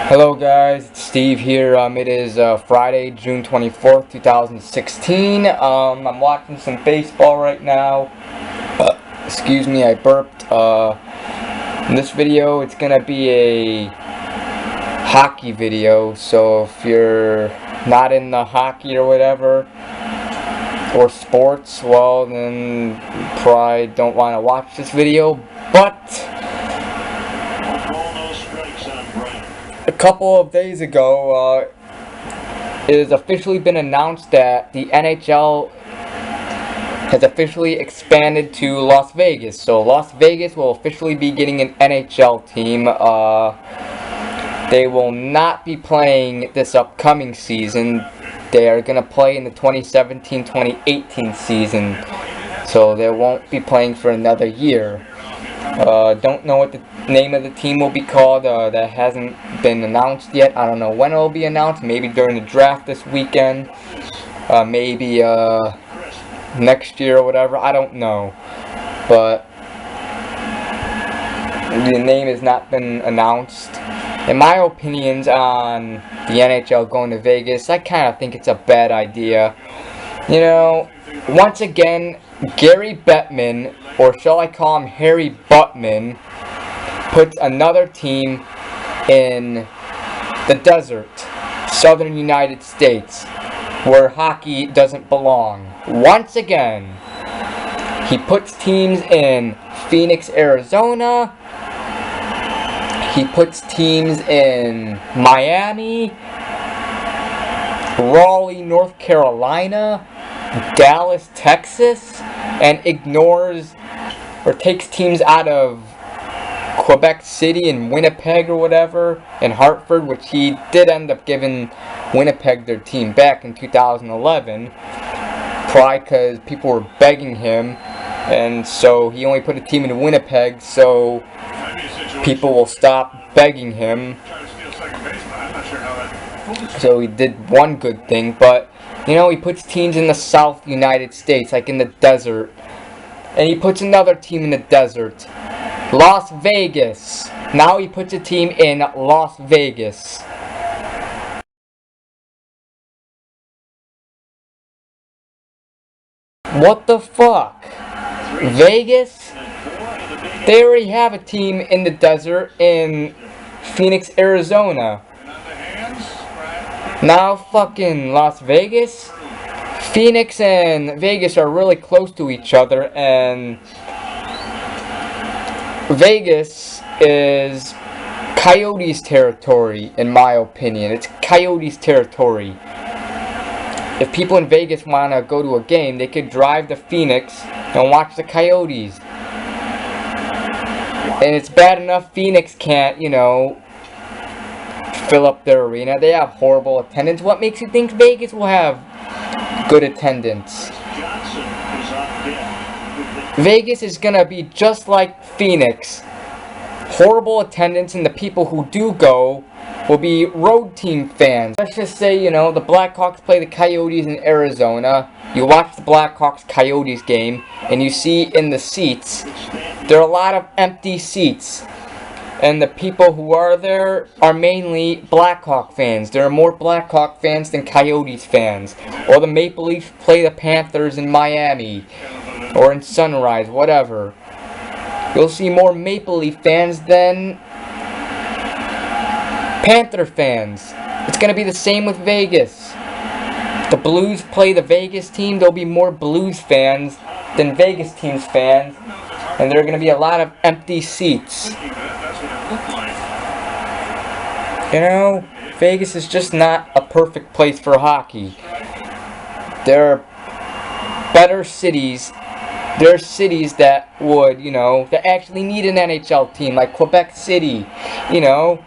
Hello guys, it's Steve here. It is Friday, June 24th, 2016. I'm watching some baseball right now. Excuse me, I burped. In this video, it's gonna be a hockey video. So if you're not in the hockey or whatever, or sports, well then you probably don't want to watch this video. But a couple of days ago, it has officially been announced that the NHL has officially expanded to Las Vegas. So Las Vegas will officially be getting an NHL team. They will not be playing this upcoming season. They are going to play in the 2017-2018 season. So they won't be playing for another year. Don't know what the name of the team will be called. That hasn't been announced yet. I don't know when it will be announced. Maybe during the draft this weekend. Maybe next year or whatever. I don't know. But the name has not been announced. In my opinions on the NHL going to Vegas, I kind of think it's a bad idea. You know, once again, Gary Bettman, or shall I call him Harry Buttman, puts another team in the desert, southern United States, where hockey doesn't belong. Once again, he puts teams in Phoenix, Arizona. He puts teams in Miami, Raleigh, North Carolina, Dallas, Texas, and ignores or takes teams out of Quebec City and Winnipeg or whatever, and Hartford, which he did end up giving Winnipeg their team back in 2011, probably because people were begging him, and so he only put a team in Winnipeg so people will stop begging him. So he did one good thing, but you know, he puts teams in the South United States, like in the desert. And he puts another team in the desert. Las Vegas. Now he puts a team in Las Vegas. What the fuck? Vegas? They already have a team in the desert in Phoenix, Arizona. Now fucking Las Vegas? Phoenix and Vegas are really close to each other, and Vegas is Coyotes territory, in my opinion. It's Coyotes territory. If people in Vegas want to go to a game, they could drive to Phoenix and watch the Coyotes. And it's bad enough Phoenix can't, you know, fill up their arena. They have horrible attendance. What makes you think Vegas will have good attendance? Vegas is gonna be just like Phoenix. Horrible attendance, and the people who do go will be road team fans. Let's just say, you know, the Blackhawks play the Coyotes in Arizona. You watch the Blackhawks-Coyotes game, and you see in the seats, there are a lot of empty seats. And the people who are there are mainly Blackhawk fans. There are more Blackhawk fans than Coyotes fans. Or the Maple Leafs play the Panthers in Miami. Or in Sunrise, whatever. You'll see more Maple Leaf fans than Panther fans. It's going to be the same with Vegas. If the Blues play the Vegas team, there'll be more Blues fans than Vegas team's fans. And there are going to be a lot of empty seats. You know, Vegas is just not a perfect place for hockey. There are better cities. There are cities that would, you know, that actually need an NHL team, like Quebec City. You know,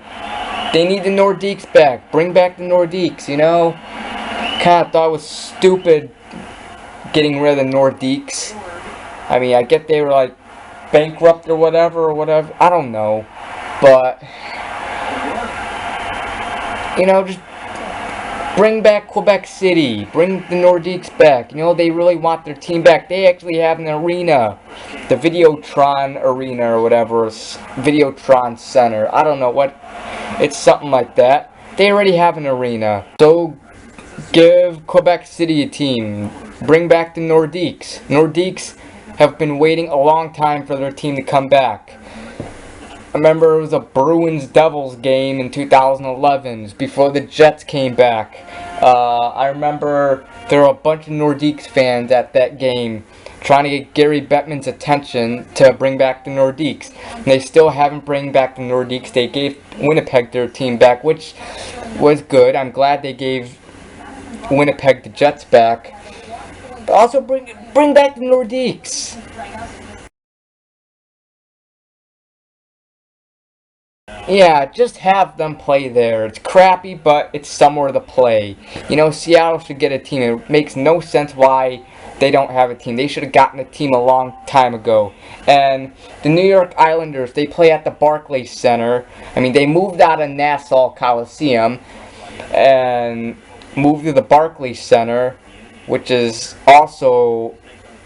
they need the Nordiques back. Bring back the Nordiques, you know. Kind of thought it was stupid getting rid of the Nordiques. I mean, I get they were like bankrupt or whatever. I don't know. But, you know, just Bring back Quebec City. Bring the Nordiques back. You know, they really want their team back. They actually have an arena. The Videotron Arena or whatever. Videotron Center. I don't know what. It's something like that. They already have an arena. So, give Quebec City a team. Bring back the Nordiques. Nordiques have been waiting a long time for their team to come back. I remember it was a Bruins-Devils game in 2011 before the Jets came back. I remember there were a bunch of Nordiques fans at that game trying to get Gary Bettman's attention to bring back the Nordiques. And they still haven't bring back the Nordiques. They gave Winnipeg their team back, which was good. I'm glad they gave Winnipeg the Jets back. But also bring back the Nordiques. Yeah, just have them play there. It's crappy, but it's somewhere to play. You know, Seattle should get a team. It makes no sense why they don't have a team. They should have gotten a team a long time ago. And the New York Islanders, they play at the Barclays Center. I mean, they moved out of Nassau Coliseum and moved to the Barclays Center, which is also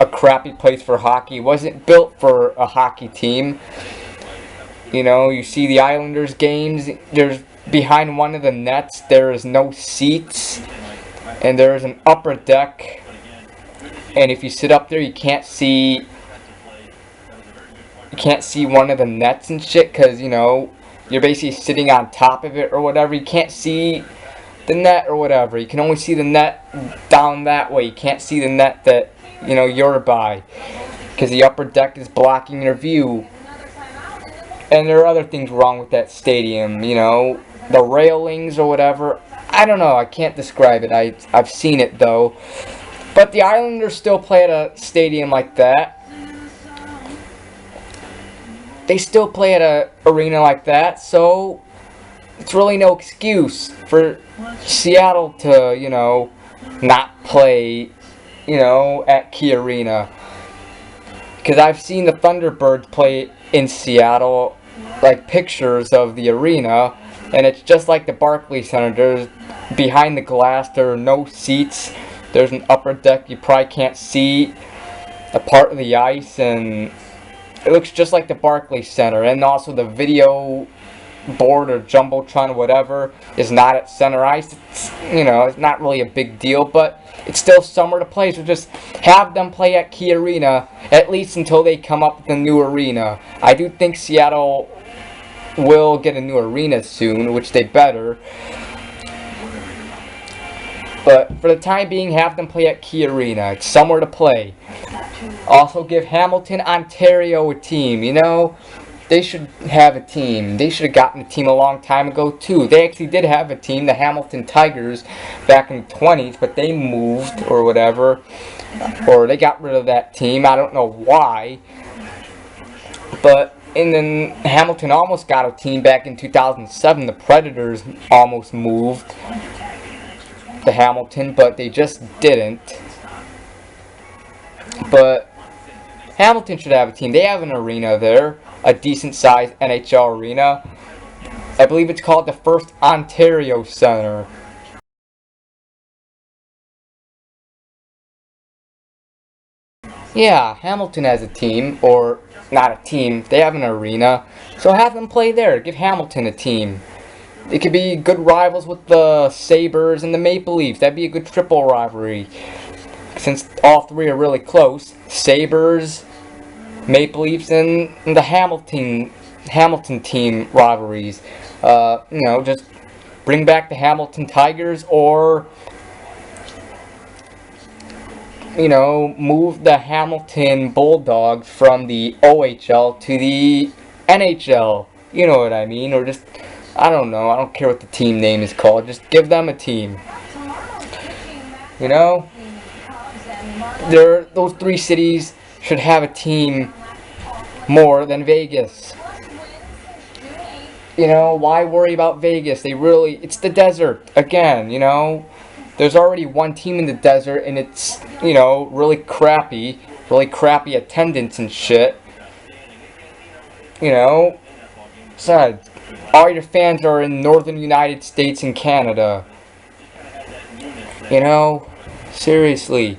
a crappy place for hockey. It wasn't built for a hockey team. You know, you see the Islanders games, there's behind one of the nets, there is no seats, and there is an upper deck, and if you sit up there, you can't see one of the nets and shit, because, you know, you're basically sitting on top of it or whatever. You can't see the net or whatever. You can only see the net down that way. You can't see the net that, you know, you're by, because the upper deck is blocking your view. And there are other things wrong with that stadium, you know, the railings or whatever. I don't know, I can't describe it. I've seen it though. But the Islanders still play at a stadium like that. They still play at an arena like that, so it's really no excuse for Seattle to, you know, not play, you know, at Key Arena. Because I've seen the Thunderbirds play in Seattle, like pictures of the arena, and it's just like the Barclays Center. There's behind the glass, there are no seats. There's an upper deck you probably can't see a part of the ice, and it looks just like the Barclays Center. And also the video board or jumbotron or whatever is not at center ice. It's, you know, it's not really a big deal, but it's still somewhere to play. So just have them play at Key Arena, at least until they come up with a new arena. I do think Seattle will get a new arena soon, which they better. But for the time being, have them play at Key Arena. It's somewhere to play. Also give Hamilton, Ontario a team. You know, they should have a team. They should have gotten a team a long time ago too. They actually did have a team, the Hamilton Tigers, back in the 20s, but they moved or whatever. Or they got rid of that team. I don't know why. But and then Hamilton almost got a team back in 2007. The Predators almost moved to Hamilton, but they just didn't. But Hamilton should have a team. They have an arena there, a decent-sized NHL arena. I believe it's called the First Ontario Center. Yeah, Hamilton has a team, or not a team, they have an arena. So have them play there. Give Hamilton a team. It could be good rivals with the Sabres and the Maple Leafs. That'd be a good triple rivalry. Since all three are really close. Sabres, Maple Leafs, and the Hamilton team rivalries. You know, just bring back the Hamilton Tigers, or, you know, move the Hamilton Bulldogs from the OHL to the NHL. You know what I mean? Or just, I don't know. I don't care what the team name is called. Just give them a team. You know? Those three cities should have a team more than Vegas. You know, why worry about Vegas? It's the desert. Again, you know? There's already one team in the desert, and it's, you know, really crappy attendance and shit. You know? Besides, all your fans are in northern United States and Canada. You know, seriously.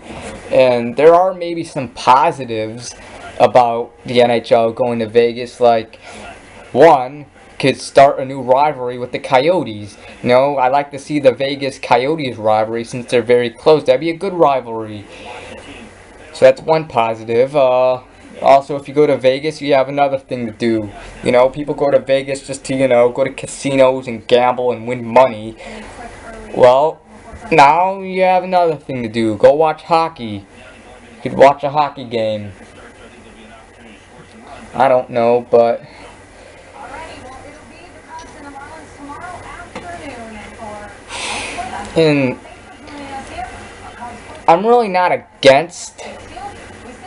And there are maybe some positives about the NHL going to Vegas, like one could start a new rivalry with the Coyotes. You know, I like to see the Vegas Coyotes rivalry since they're very close. That'd be a good rivalry. So that's one positive. Also, if you go to Vegas, you have another thing to do. You know, people go to Vegas just to, go to casinos and gamble and win money. Well, now you have another thing to do. Go watch hockey. You could watch a hockey game. I don't know, but and I'm really not against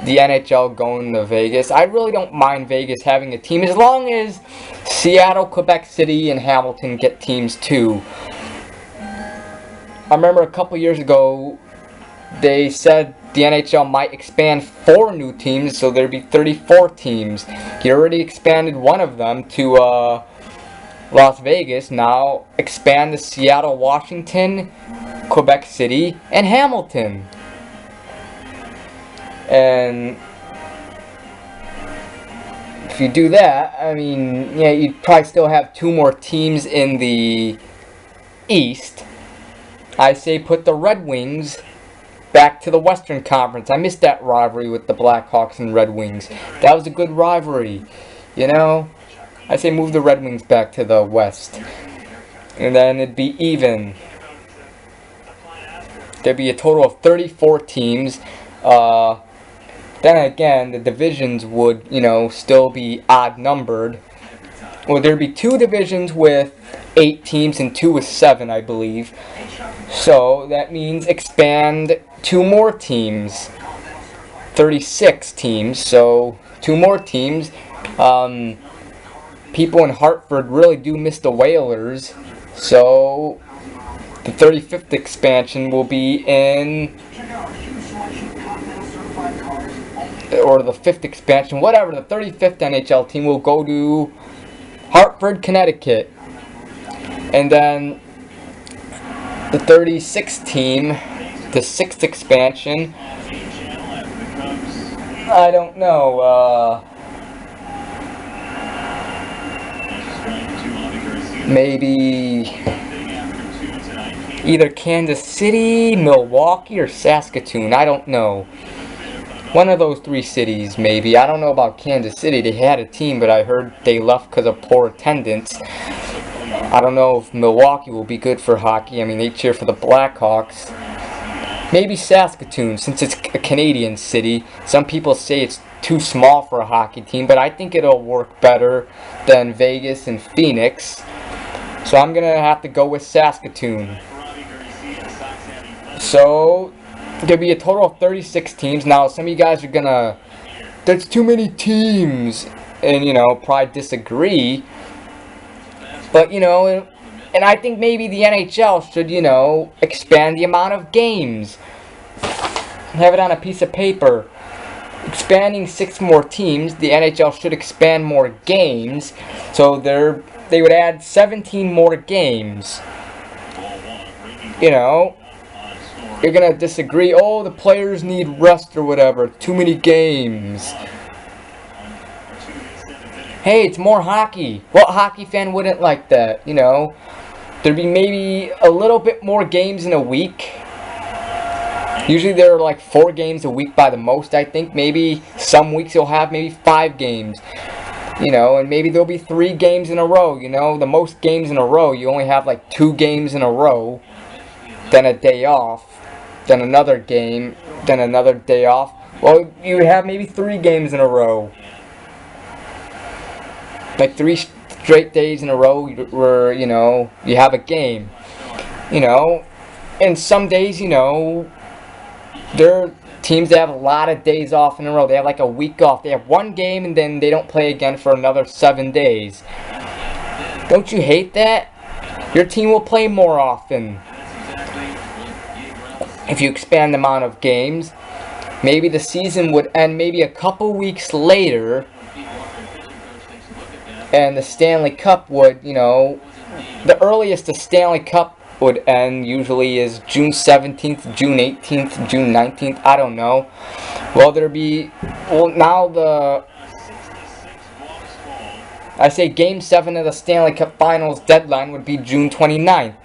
the NHL going to Vegas. I really don't mind Vegas having a team as long as Seattle, Quebec City, and Hamilton get teams too. I remember a couple years ago they said the NHL might expand 4 new teams, so there'd be 34 teams. He already expanded one of them to Las Vegas. Now expand to Seattle, Washington, Quebec City, and Hamilton. And if you do that, I mean, yeah, you'd probably still have 2 more teams in the East. I say put the Red Wings back to the Western Conference. I missed that rivalry with the Blackhawks and Red Wings. That was a good rivalry, you know? I say move the Red Wings back to the West. And then it'd be even. There'd be a total of 34 teams. Then again, the divisions would, still be odd numbered. Well, there'd be 2 divisions with 8 teams and 2 with 7, I believe. So that means expand 2 more teams. 36 teams, so 2 more teams. People in Hartford really do miss the Whalers. So the 35th expansion will be in, or the 5th expansion, whatever, the 35th NHL team will go to Hartford, Connecticut. And then the 36th team, the 6th expansion, I don't know, maybe either Kansas City, Milwaukee, or Saskatoon. I don't know. One of those 3 cities, maybe. I don't know about Kansas City. They had a team, but I heard they left because of poor attendance. I don't know if Milwaukee will be good for hockey. I mean, they cheer for the Blackhawks. Maybe Saskatoon, since it's a Canadian city. Some people say it's too small for a hockey team, but I think it'll work better than Vegas and Phoenix. So I'm going to have to go with Saskatoon. So there'll be a total of 36 teams. Now, some of you guys are going to, that's too many teams, and, probably disagree. But, and I think maybe the NHL should, expand the amount of games. Have it on a piece of paper. Expanding 6 more teams, the NHL should expand more games. So they would add 17 more games. You're going to disagree. Oh, the players need rest or whatever. Too many games. Hey, it's more hockey. What hockey fan wouldn't like that, There'd be maybe a little bit more games in a week. Usually there are like 4 games a week by the most, I think. Maybe some weeks you'll have maybe 5 games. And maybe there'll be 3 games in a row, The most games in a row, you only have like 2 games in a row. Then a day off. Then another game. Then another day off. Well, you have maybe 3 games in a row. Like 3 straight days in a row where, you have a game. And some days, there are teams that have a lot of days off in a row. They have like a week off. They have 1 game and then they don't play again for another 7 days. Don't you hate that? Your team will play more often. If you expand the amount of games, maybe the season would end maybe a couple weeks later. And the Stanley Cup would, the earliest the Stanley Cup would end usually is June 17th, June 18th, June 19th, I don't know. Well, now I say Game 7 of the Stanley Cup Finals deadline would be June 29th.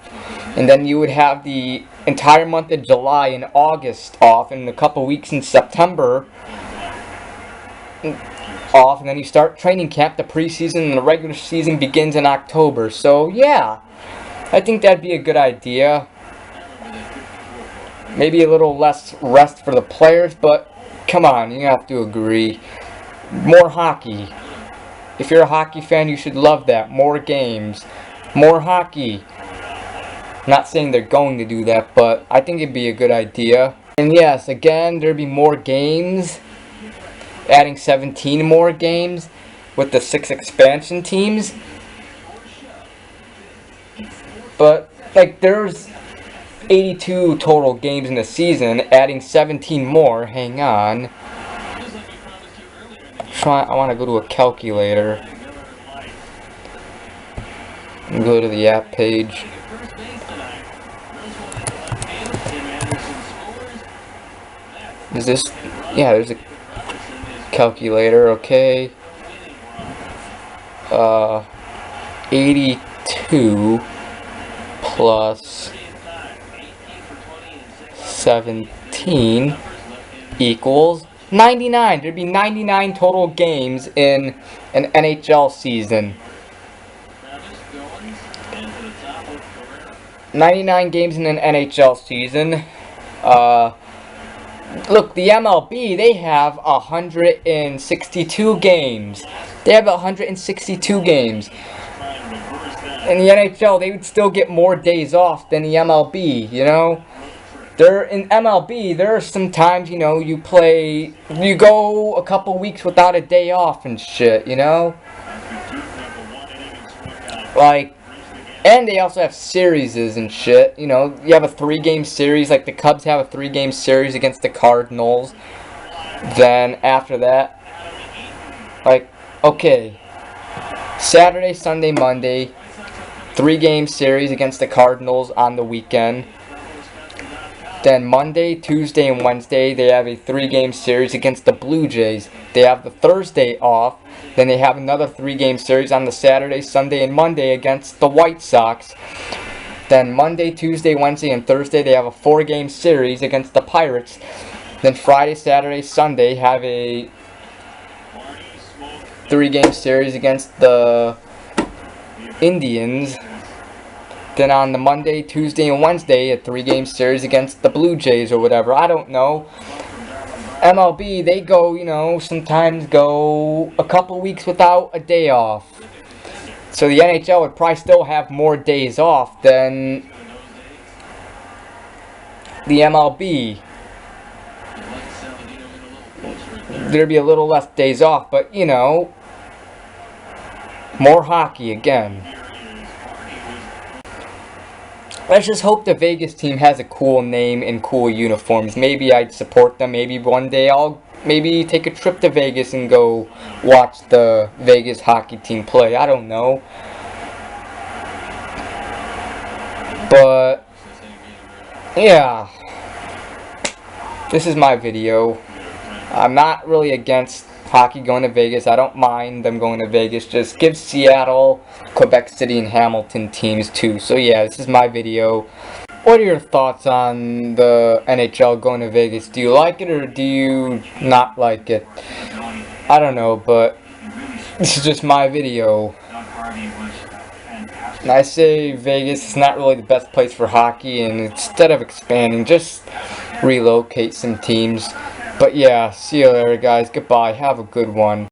And then you would have the entire month of July and August off, and a couple weeks in September off, and then you start training camp, the preseason, and the regular season begins in October. So yeah, I think that'd be a good idea. Maybe a little less rest for the players, but come on, you have to agree. More hockey. If you're a hockey fan, you should love that. More games. More hockey. Not saying they're going to do that, but I think it'd be a good idea. And yes, again, there'd be more games. Adding 17 more games with the 6 expansion teams. But, like, there's 82 total games in the season. Adding 17 more. Hang on. I want to go to a calculator. And go to the app page. Is this? Yeah, there's a calculator. Okay. 82 plus 17 equals 99. There'd be 99 total games in an NHL season. 99 games in an NHL season. Look, the MLB, they have 162 games. They have 162 games. In the NHL, they would still get more days off than the MLB, you know? In MLB, there are some times, you know, you go a couple weeks without a day off and shit, you know? Like, and they also have series and shit, you know? You have a 3-game series, like the Cubs have a 3-game series against the Cardinals. Then, after that, like, okay, Saturday, Sunday, Monday, 3-game series against the Cardinals on the weekend. Then Monday, Tuesday, and Wednesday, they have a 3-game series against the Blue Jays. They have the Thursday off. Then they have another 3-game series on the Saturday, Sunday, and Monday against the White Sox. Then Monday, Tuesday, Wednesday, and Thursday, they have a 4-game series against the Pirates. Then Friday, Saturday, Sunday have a 3-game series against the Indians. Then on the Monday, Tuesday, and Wednesday, a 3-game series against the Blue Jays or whatever. I don't know. MLB, they go, you know, sometimes go a couple weeks without a day off. So the NHL would probably still have more days off than the MLB. There'd be a little less days off, but, you know, more hockey again. Let's just hope the Vegas team has a cool name and cool uniforms. Maybe I'd support them. Maybe one day I'll maybe take a trip to Vegas and go watch the Vegas hockey team play. I don't know. But, yeah. This is my video. I'm not really against hockey going to Vegas. I don't mind them going to Vegas. Just give Seattle, Quebec City, and Hamilton teams too. So yeah, this is my video. What are your thoughts on the NHL going to Vegas? Do you like it or do you not like it? I don't know, but this is just my video. And I say Vegas is not really the best place for hockey, and instead of expanding, just relocate some teams. But yeah, see you later guys. Goodbye. Have a good one.